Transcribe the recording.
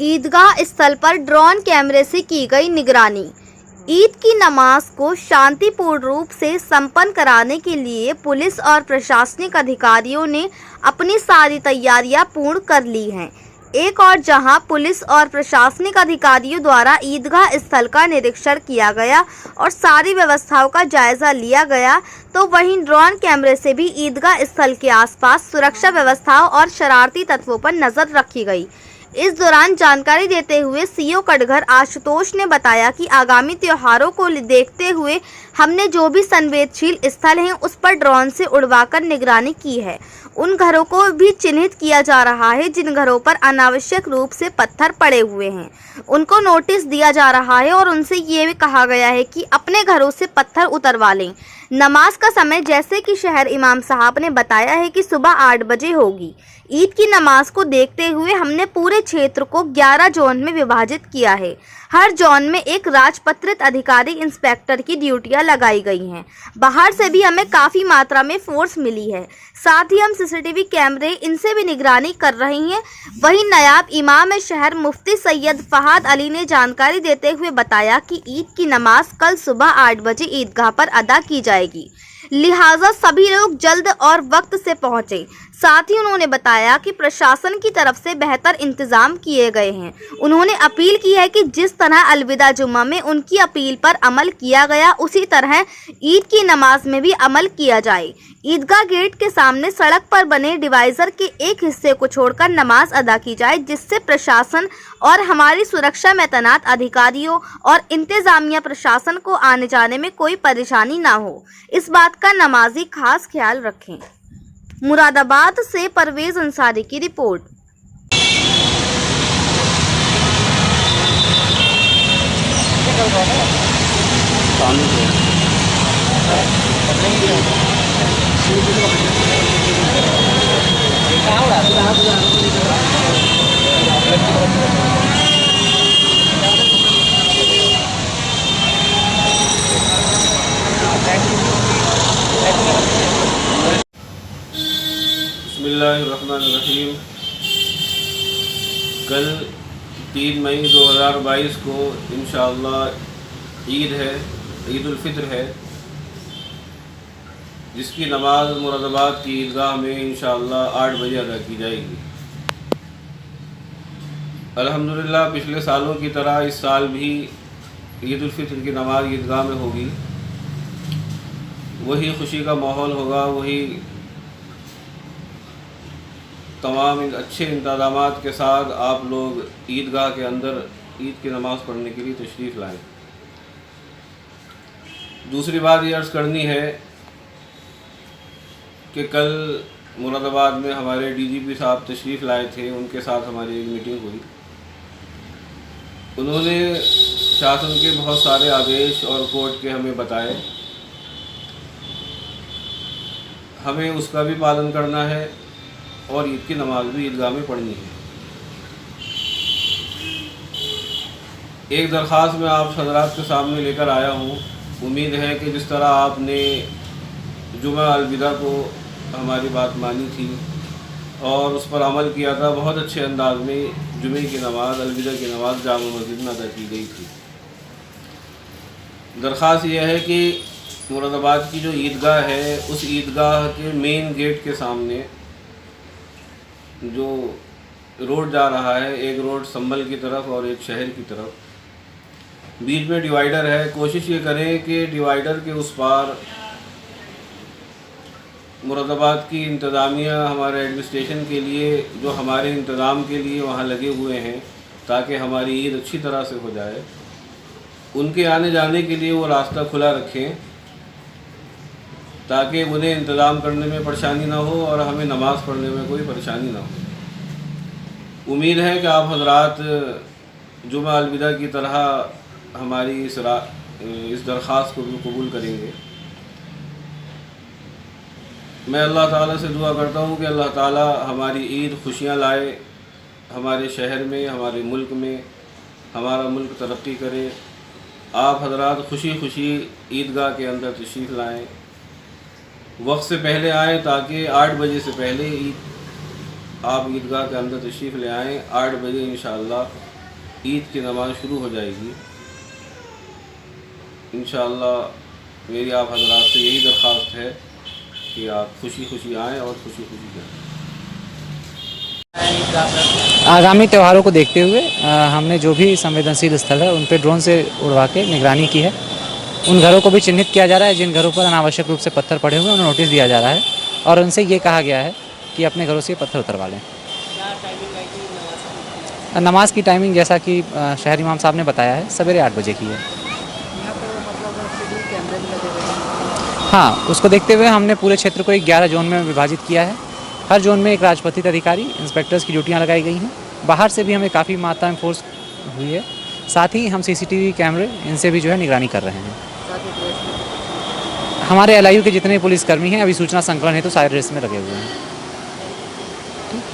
ईदगाह स्थल पर ड्रोन कैमरे से की गई निगरानी। ईद की नमाज को शांतिपूर्ण रूप से संपन्न कराने के लिए पुलिस और प्रशासनिक अधिकारियों ने अपनी सारी तैयारियां पूर्ण कर ली हैं। एक और जहां पुलिस और प्रशासनिक अधिकारियों द्वारा ईदगाह स्थल का निरीक्षण किया गया और सारी व्यवस्थाओं का जायजा लिया गया, तो वहीं ड्रोन कैमरे से भी ईदगाह स्थल के आसपास सुरक्षा व्यवस्थाओं और शरारती तत्वों पर नजर रखी गई। इस दौरान जानकारी देते हुए सीओ कटघर आशुतोष ने बताया कि आगामी त्योहारों को देखते हुए हमने जो भी संवेदनशील स्थल हैं उस पर ड्रोन से उड़वाकर निगरानी की है। उन घरों को भी चिन्हित किया जा रहा है जिन घरों पर अनावश्यक रूप से पत्थर पड़े हुए हैं, उनको नोटिस दिया जा रहा है और उनसे ये भी कहा गया है कि अपने घरों से पत्थर उतरवा लें। नमाज का समय जैसे कि शहर इमाम साहब ने बताया है कि सुबह 8 बजे होगी। ईद की नमाज को देखते हुए हमने पूरे क्षेत्र को 11 जोन में विभाजित किया है। हर जोन में एक राजपत्रित अधिकारी इंस्पेक्टर की ड्यूटियां लगाई गई हैं। बाहर से भी हमें काफ़ी मात्रा में फोर्स मिली है। साथ ही हम सीसीटीवी कैमरे इनसे भी निगरानी कर रहे हैं। वहीं नायब इमाम शहर मुफ्ती सैयद फहाद अली ने जानकारी देते हुए बताया कि ईद की नमाज कल सुबह 8 बजे ईदगाह पर अदा की जाएगी, लिहाजा सभी लोग जल्द और वक्त से पहुंचे। साथ ही उन्होंने बताया कि प्रशासन की तरफ से बेहतर इंतजाम किए गए हैं। उन्होंने अपील की है कि जिस तरह अलविदा जुम्मा में उनकी अपील पर अमल किया गया, उसी तरह ईद की नमाज में भी अमल किया जाए। ईदगाह गेट के सामने सड़क पर बने डिवाइजर के एक हिस्से को छोड़कर नमाज अदा की जाए, जिससे प्रशासन और हमारी सुरक्षा में तैनात अधिकारियों और इंतजामिया प्रशासन को आने जाने में कोई परेशानी ना हो। इस बात का नमाजी खास ख्याल रखें। मुरादाबाद से परवेज अंसारी की रिपोर्ट। बिस्मिल्लाहिर्रहमानिर्रहीम। कल 3 मई 2022 को इंशाअल्लाह ईद है, ईद उल फित्र है, जिसकी नमाज मुरादाबाद की ईदगाह में इंशाअल्लाह 8 बजे अदा की जाएगी। अल्हम्दुलिल्लाह पिछले सालों की तरह इस साल भी ईद उल फित्र की नमाज ईदगाह में होगी। वही खुशी का माहौल होगा, वही तमाम अच्छे इंतज़ामात के साथ आप लोग ईदगाह के अंदर ईद की नमाज़ पढ़ने के लिए तशरीफ़ लाएँ। दूसरी बात ये अर्ज़ करनी है कि कल मुरादाबाद में हमारे डीजीपी साहब तशरीफ़ लाए थे, उनके साथ हमारी एक मीटिंग हुई। उन्होंने शासन के बहुत सारे आदेश और कोर्ट के हमें बताए, हमें उसका भी पालन करना है और ईद की नमाज भी ईदगाह में पढ़नी है। एक दरख्वास्त मैं आप हज़रात के सामने लेकर आया हूँ। उम्मीद है कि जिस तरह आपने जुमा अलविदा को हमारी बात मानी थी और उस पर अमल किया था, बहुत अच्छे अंदाज में जुमे की नमाज, अलविदा की नमाज जामा मस्जिद में अदा की गई थी। दरख्वास्त यह है कि मुरादाबाद की जो ईदगाह है, उस ईदगाह के मेन गेट के सामने जो रोड जा रहा है, एक रोड संभल की तरफ और एक शहर की तरफ, बीच में डिवाइडर है। कोशिश ये करें कि डिवाइडर के उस पार मुरादाबाद की इंतज़ामिया हमारे एडमिनिस्ट्रेशन के लिए, जो हमारे इंतज़ाम के लिए वहाँ लगे हुए हैं, ताकि हमारी ईद अच्छी तरह से हो जाए, उनके आने जाने के लिए वो रास्ता खुला रखें, ताकि उन्हें इंतज़ाम करने में परेशानी ना हो और हमें नमाज़ पढ़ने में कोई परेशानी ना हो। उम्मीद है कि आप हज़रात जुमा अलविदा की तरह हमारी इस दरख्वास्त को भी कबूल करेंगे। मैं अल्लाह ताला से दुआ करता हूँ कि अल्लाह ताला हमारी ईद खुशियाँ लाए, हमारे शहर में, हमारे मुल्क में, हमारा मुल्क तरक्की करे। आप हज़रात खुशी खुशी ईदगाह के अंदर तशरीफ़ लाएँ, वक्त से पहले आएँ, ताकि 8 बजे से पहले आप ईदगाह के अंदर तशरीफ़ ले आएँ। 8 बजे इंशाअल्लाह ईद की नमाज शुरू हो जाएगी। इंशाअल्लाह मेरी आप हजरात से यही दरख्वास्त है कि आप खुशी खुशी आएँ और खुशी खुशी जाएँ। आगामी त्योहारों को देखते हुए हमने जो भी संवेदनशील स्थल है उन पे ड्रोन से उड़वा के निगरानी की है। उन घरों को भी चिन्हित किया जा रहा है जिन घरों पर अनावश्यक रूप से पत्थर पड़े हुए हैं, उन्हें नोटिस दिया जा रहा है और उनसे ये कहा गया है कि अपने घरों से ये पत्थर उतरवा लें। नमाज की टाइमिंग जैसा कि शहर इमाम साहब ने बताया है, सवेरे 8 बजे की है। हाँ, उसको देखते हुए हमने पूरे क्षेत्र को 11 जोन में विभाजित किया है। हर जोन में एक राजपत्रित अधिकारी, इंस्पेक्टर्स की ड्यूटियां लगाई गई हैं। बाहर से भी हमें काफ़ी मात्रा में फोर्स हुई है। साथ ही हम सीसीटीवी कैमरे इनसे भी जो है निगरानी कर रहे हैं। हमारे LIU के जितने पुलिसकर्मी हैं अभी सूचना संकलन हेतु सारे ड्रेस में लगे हुए हैं।